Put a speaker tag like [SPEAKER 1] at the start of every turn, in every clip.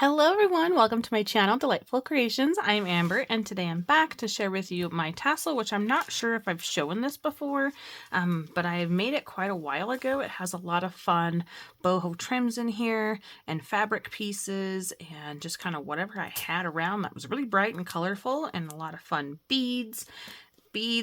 [SPEAKER 1] Hello everyone, welcome to my channel, Delightful Creations. I'm Amber, and today I'm back to share with you my tassel, which I'm not sure if I've shown this before, but I made it quite a while ago. It has a lot of fun boho trims in here, and fabric pieces, and just kind of whatever I had around that was really bright and colorful, and a lot of fun beads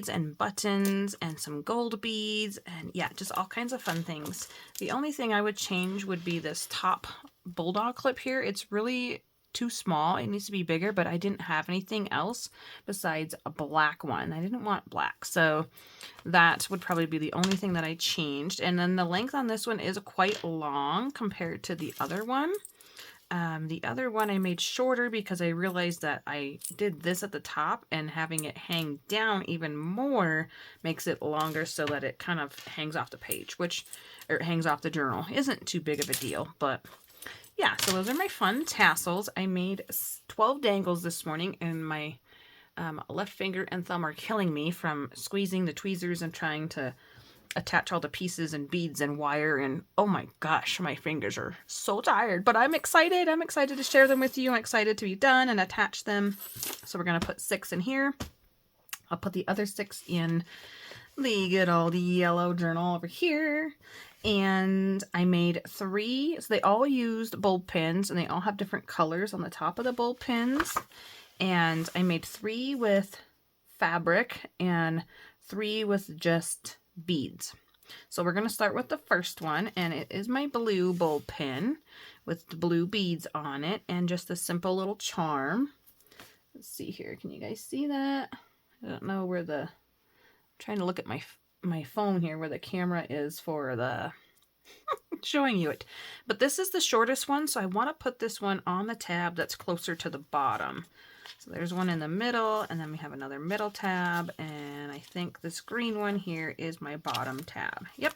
[SPEAKER 1] and buttons and some gold beads, and yeah, just all kinds of fun things. The only thing I would change would be this top bulldog clip here. It's really too small. It needs to be bigger, but I didn't have anything else besides a black one. I didn't want black, so that would probably be the only thing that I changed. And then the length on this one is quite long compared to the other one. The other one I made shorter because I realized that I did this at the top, and having it hang down even more makes it longer so that it kind of hangs off the page, or hangs off the journal. Isn't too big of a deal, but yeah, so those are my fun tassels. I made 12 dangles this morning, and my left finger and thumb are killing me from squeezing the tweezers and trying to attach all the pieces and beads and wire, and oh my gosh, my fingers are so tired, but I'm excited. I'm excited to share them with you. I'm excited to be done and attach them. So we're going to put 6 in here. I'll put the other 6 in the good old yellow journal over here. And I made 3, so they all used bulb pins, and they all have different colors on the top of the bulb pins. And I made 3 with fabric and 3 with just beads. So we're going to start with the first one, and it is my blue bulb pin with the blue beads on it and just a simple little charm. Let's see here. Can you guys see that? I don't know where I'm trying to look at my phone here where the camera is for the showing you it. But this is the shortest one, so I want to put this one on the tab that's closer to the bottom. So there's one in the middle, and then we have another middle tab, and I think this green one here is my bottom tab. Yep.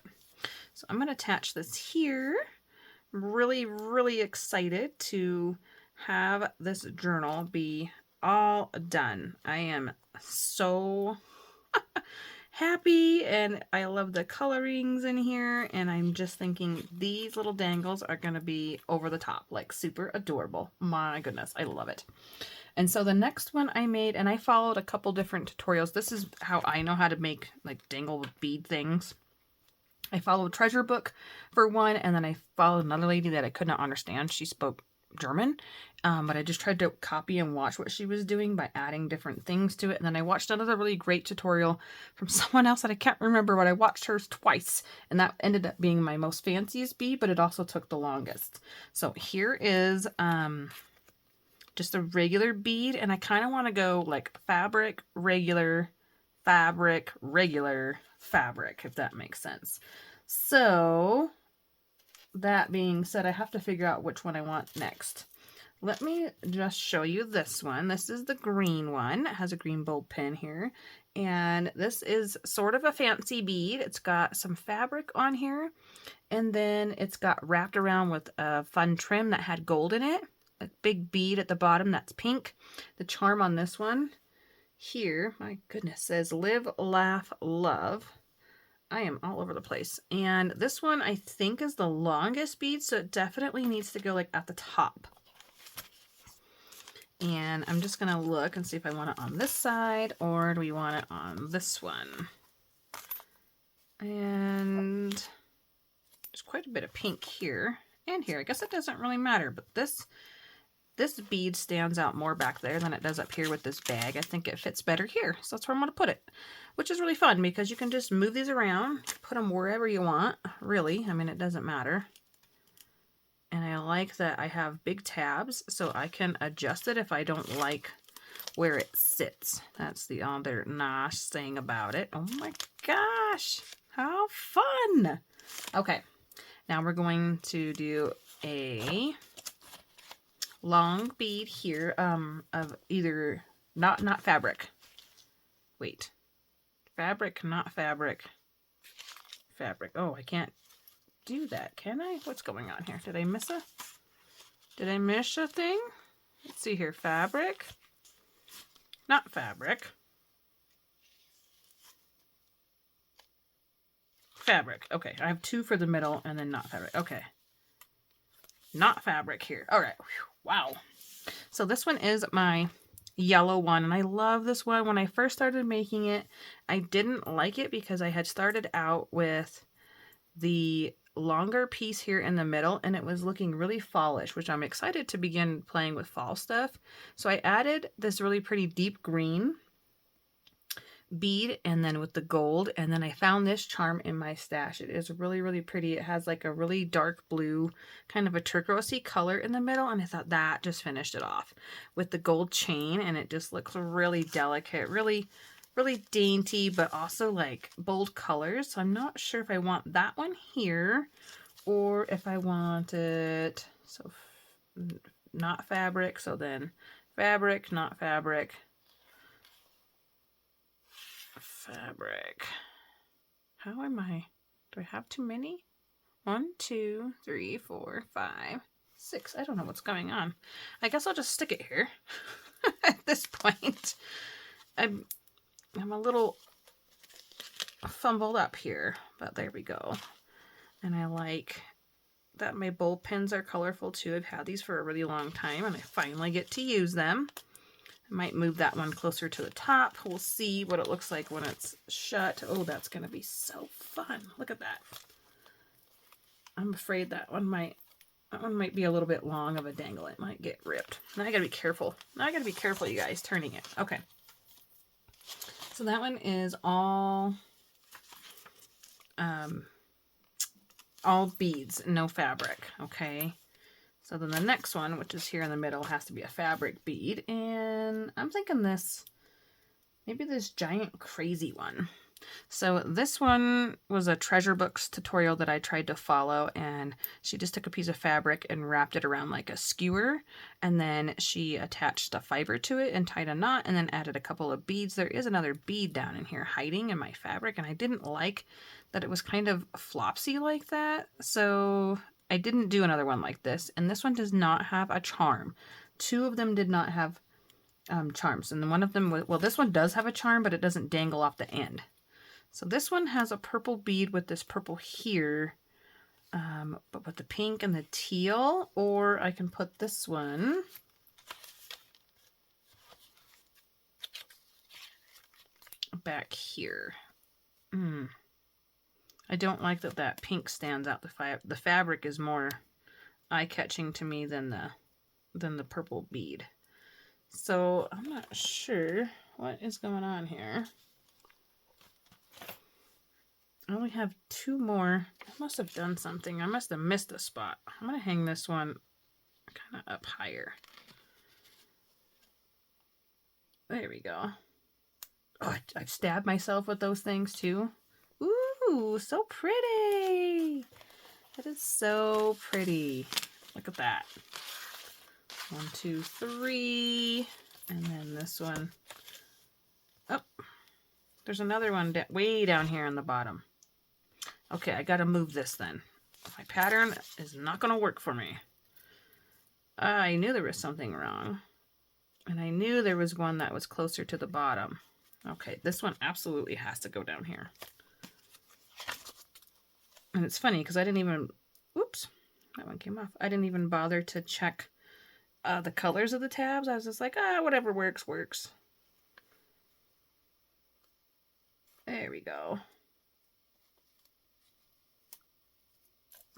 [SPEAKER 1] So I'm going to attach this here. I'm really, really excited to have this journal be all done. I am so happy, and I love the colorings in here, and I'm just thinking these little dangles are going to be over the top, like super adorable. My goodness, I love it. And so the next one I made, and I followed a couple different tutorials. This is how I know how to make like dangle bead things. I followed Treasure Book for one, and then I followed another lady that I could not understand. She spoke German, but I just tried to copy and watch what she was doing by adding different things to it. And then I watched another really great tutorial from someone else that I can't remember, but I watched hers twice, and that ended up being my most fanciest bead, but it also took the longest. So here is just a regular bead, and I kind of want to go like fabric, regular, fabric, regular, fabric, if that makes sense. So that being said, I have to figure out which one I want next. Let me just show you this one. This is the green one. It has a green bulb pin here, and this is sort of a fancy bead. It's got some fabric on here, and then it's got wrapped around with a fun trim that had gold in it. A big bead at the bottom that's pink. The charm on this one here, my goodness, says live, laugh, love. I am all over the place. And this one I think is the longest bead, so it definitely needs to go like at the top. And I'm just gonna look and see if I want it on this side, or do we want it on this one. And there's quite a bit of pink here and here. I guess it doesn't really matter, but this bead stands out more back there than it does up here with this bag. I think it fits better here, so that's where I'm going to put it, which is really fun because you can just move these around, put them wherever you want, really. I mean, it doesn't matter. And I like that I have big tabs, so I can adjust it if I don't like where it sits. That's the other nice thing about it. Oh my gosh, how fun! Okay, now we're going to do a long bead here of either not fabric. Wait. Fabric, not fabric. Fabric. Oh, I can't do that, can I? What's going on here? Did I miss a thing? Let's see here. Fabric. Not fabric. Fabric. Okay, I have 2 for the middle and then not fabric. Okay. not fabric here. All right. Wow. So this one is my yellow one, and I love this one. When I first started making it, I didn't like it because I had started out with the longer piece here in the middle, and it was looking really fallish, which I'm excited to begin playing with fall stuff. So I added this really pretty deep green bead, and then with the gold, and then I found this charm in my stash. It is really, really pretty. It has like a really dark blue, kind of a turquoisey color in the middle, and I thought that just finished it off with the gold chain, and it just looks really delicate, really dainty, but also like bold colors. So I'm not sure if I want that one here or if I want it, so not fabric, so then fabric, not fabric, fabric. How am I? Do I have too many? 1, 2, 3, 4, 5, 6. I don't know what's going on. I guess I'll just stick it here at this point. I'm a little fumbled up here, but there we go. And I like that my bowl pins are colorful too. I've had these for a really long time, and I finally get to use them. I might move that one closer to the top. We'll see what it looks like when it's shut. Oh, that's going to be so fun. Look at that. I'm afraid that one might be a little bit long of a dangle. It might get ripped. Now I got to be careful. Now I got to be careful, you guys, turning it. Okay. So that one is all beads, no fabric. Okay. So then the next one, which is here in the middle, has to be a fabric bead. And I'm thinking this, maybe this giant crazy one. So this one was a treasure books tutorial that I tried to follow, and she just took a piece of fabric and wrapped it around like a skewer, and then she attached a fiber to it and tied a knot, and then added a couple of beads. There is another bead down in here hiding in my fabric, and I didn't like that it was kind of flopsy like that, so I didn't do another one like this. And this one does not have a charm. 2 of them did not have charms, and then one of them, well, this one does have a charm, but it doesn't dangle off the end. So this one has a purple bead with this purple here, but with the pink and the teal, or I can put this one back here. I don't like that pink stands out. The fabric is more eye-catching to me than the purple bead. So I'm not sure what is going on here. I only have 2 more. I must have done something. I must have missed a spot. I'm going to hang this one kind of up higher. There we go. Oh, I've stabbed myself with those things too. Ooh, so pretty. That is so pretty. Look at that. 1, 2, 3. And then this one. Oh, there's another one way down here on the bottom. Okay, I gotta move this then. My pattern is not gonna work for me. I knew there was something wrong. And I knew there was one that was closer to the bottom. Okay, this one absolutely has to go down here. And it's funny because I didn't even, oops, that one came off. I didn't even bother to check the colors of the tabs. I was just like, whatever works, works. There we go.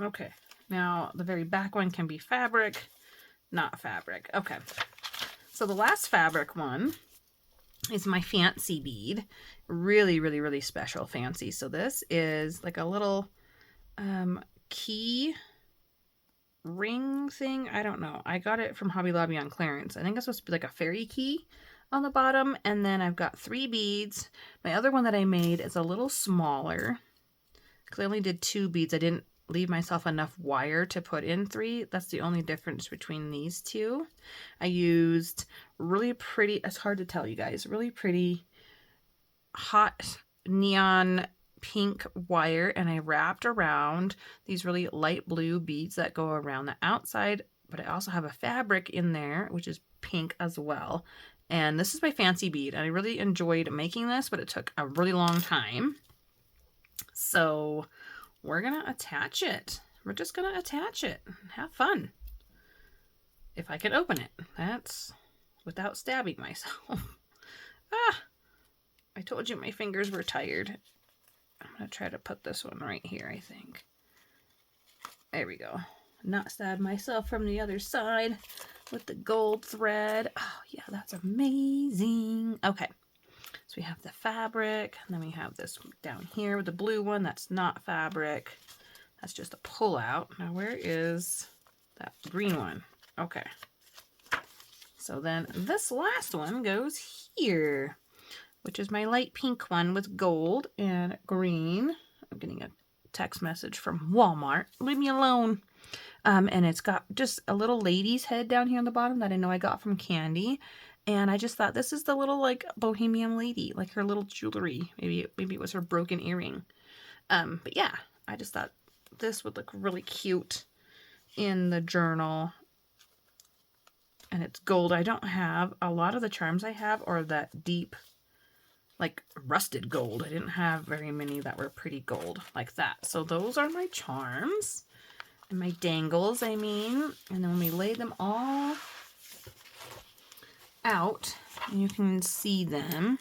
[SPEAKER 1] Okay, now the very back one can be fabric, not fabric. Okay, so the last fabric one is my fancy bead. Really, really, really special fancy. So this is like a little key ring thing. I don't know. I got it from Hobby Lobby on clearance. I think it's supposed to be like a fairy key on the bottom. And then I've got 3 beads. My other one that I made is a little smaller because I only did 2 beads. I didn't leave myself enough wire to put in 3. That's the only difference between these 2. I used really pretty, it's hard to tell you guys, really pretty hot neon pink wire, and I wrapped around these really light blue beads that go around the outside, but I also have a fabric in there which is pink as well. And this is my fancy bead, and I really enjoyed making this, but it took a really long time. So we're gonna attach it. We're just gonna attach it. Have fun. if I can open it. That's without stabbing myself. Ah, I told you my fingers were tired. I'm going to try to put this one right here, I think. There we go. Not stab myself from the other side with the gold thread. Oh, yeah, that's amazing. Okay, so we have the fabric, and then we have this down here with the blue one. That's not fabric. That's just a pull-out. Now, where is that green one? Okay. So then this last one goes here, which is my light pink one with gold and green. I'm getting a text message from Walmart. Leave me alone. And it's got just a little lady's head down here on the bottom that I know I got from Candy. And I just thought this is the little like bohemian lady, like her little jewelry. Maybe it was her broken earring. But yeah, I just thought this would look really cute in the journal. And it's gold. I don't have a lot of the charms I have are that deep, like rusted gold. I didn't have very many that were pretty gold like that. So those are my charms and my dangles, I mean. And then when we lay them all out, you can see them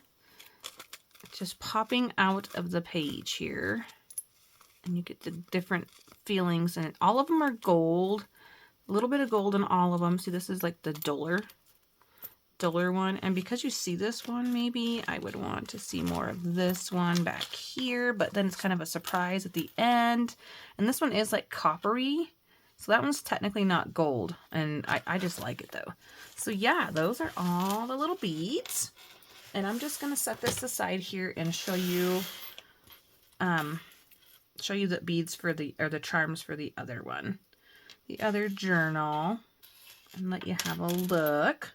[SPEAKER 1] just popping out of the page here. And you get the different feelings, and all of them are gold. A little bit of gold in all of them. See, this is like the duller one. And because you see this one, maybe I would want to see more of this one back here. But then it's kind of a surprise at the end. And this one is like coppery. So that one's technically not gold. And I just like it though. So yeah, those are all the little beads. And I'm just going to set this aside here and show you the beads for the charms for the other one. The other journal, and let you have a look.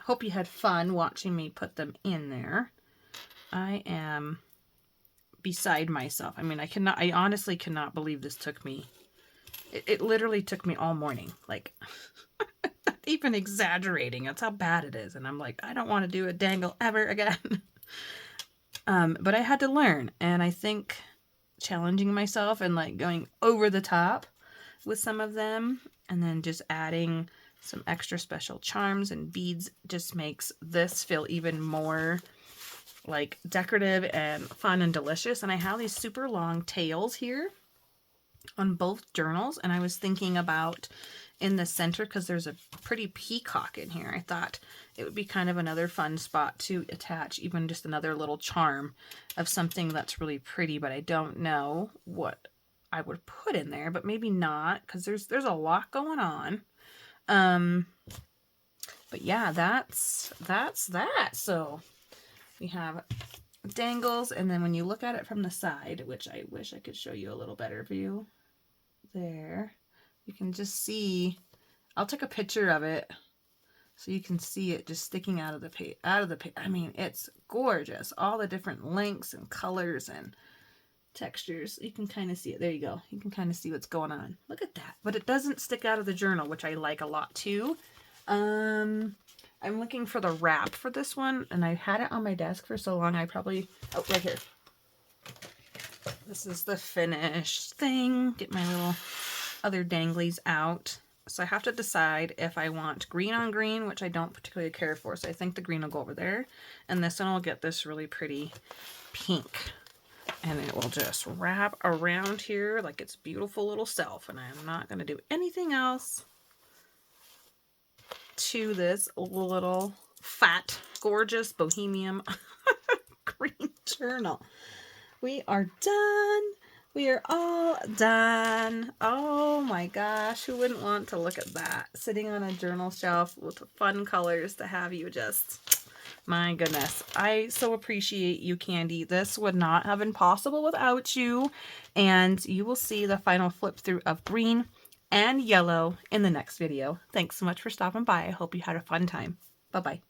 [SPEAKER 1] Hope you had fun watching me put them in there. I am beside myself. I mean, I honestly cannot believe this took me. It literally took me all morning. Like, not even exaggerating. That's how bad it is. And I'm like, I don't want to do a dangle ever again. But I had to learn. And I think challenging myself and like going over the top with some of them, and then just adding some extra special charms and beads just makes this feel even more like decorative and fun and delicious. And I have these super long tails here on both journals, and I was thinking about in the center, because there's a pretty peacock in here, I thought it would be kind of another fun spot to attach even just another little charm of something that's really pretty, but I don't know what I would put in there, but maybe not, because there's a lot going on. But yeah, that's that. So we have dangles, and then when you look at it from the side, which I wish I could show you a little better view there, you can just see, I'll take a picture of it so you can see it just sticking out of the page. I mean, it's gorgeous. All the different lengths and colors and textures. You can kind of see it. There you go. You can kind of see what's going on. Look at that. But it doesn't stick out of the journal, which I like a lot too. I'm looking for the wrap for this one, and I had it on my desk for so long, I probably... Oh, right here. This is the finished thing. Get my little other danglies out. So I have to decide if I want green on green, which I don't particularly care for. So I think the green will go over there. And this one will get this really pretty pink. And it will just wrap around here like its beautiful little self. And I'm not going to do anything else to this little fat, gorgeous, bohemian green journal. We are done. We are all done. Oh my gosh, who wouldn't want to look at that? Sitting on a journal shelf with fun colors to have you just... My goodness, I so appreciate you, Candy. This would not have been possible without you. And you will see the final flip through of green and yellow in the next video. Thanks so much for stopping by. I hope you had a fun time. Bye-bye.